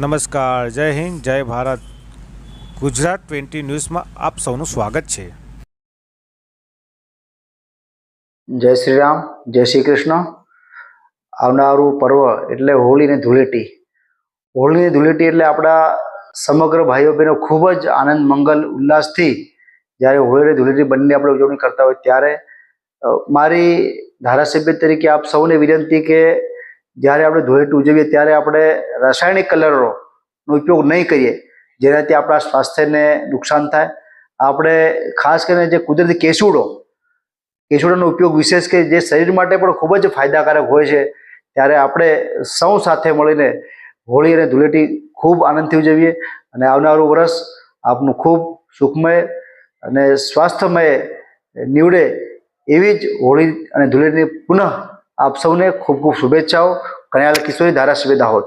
નમસ્કાર, જય હિન્દ, જય ભારત. ગુજરાત 20 ન્યૂઝમાં આપ સૌનું સ્વાગત છે. જય શ્રી રામ, જય શ્રી કૃષ્ણ. આવનારું પર્વ એટલે હોળી ને ધૂળેટી. હોળી ને ધૂળેટી એટલે આપણા સમગ્ર ભાઈઓ બહેનો ખૂબ જ આનંદ મંગલ ઉલ્લાસથી જ્યારે હોળી અને ધૂળેટી બંને આપણે ઉજવણી કરતા હોય ત્યારે મારી ધારાસભ્ય તરીકે આપ સૌને વિનંતી કે જ્યારે આપણે ધૂળેટી ઉજવીએ ત્યારે આપણે રાસાયણિક કલરનો ઉપયોગ નહીં કરીએ, જેનાથી આપણા સ્વાસ્થ્યને નુકસાન થાય. આપણે ખાસ કરીને જે કુદરતી કેસુડાનો ઉપયોગ વિશેષ કે જે શરીર માટે પણ ખૂબ જ ફાયદાકારક હોય છે, ત્યારે આપણે સૌ સાથે મળીને હોળી અને ધૂળેટી ખૂબ આનંદથી ઉજવીએ અને આવનારું વર્ષ આપનું ખૂબ સુખમય અને સ્વાસ્થ્યમય નીવડે એવી જ હોળી અને ધૂળેટીની પુનઃ આપ સૌને ખૂબ ખૂબ શુભેચ્છાઓ. કનૈયાલાલ કિશોરી, ધારાસભ્ય દાહોદ.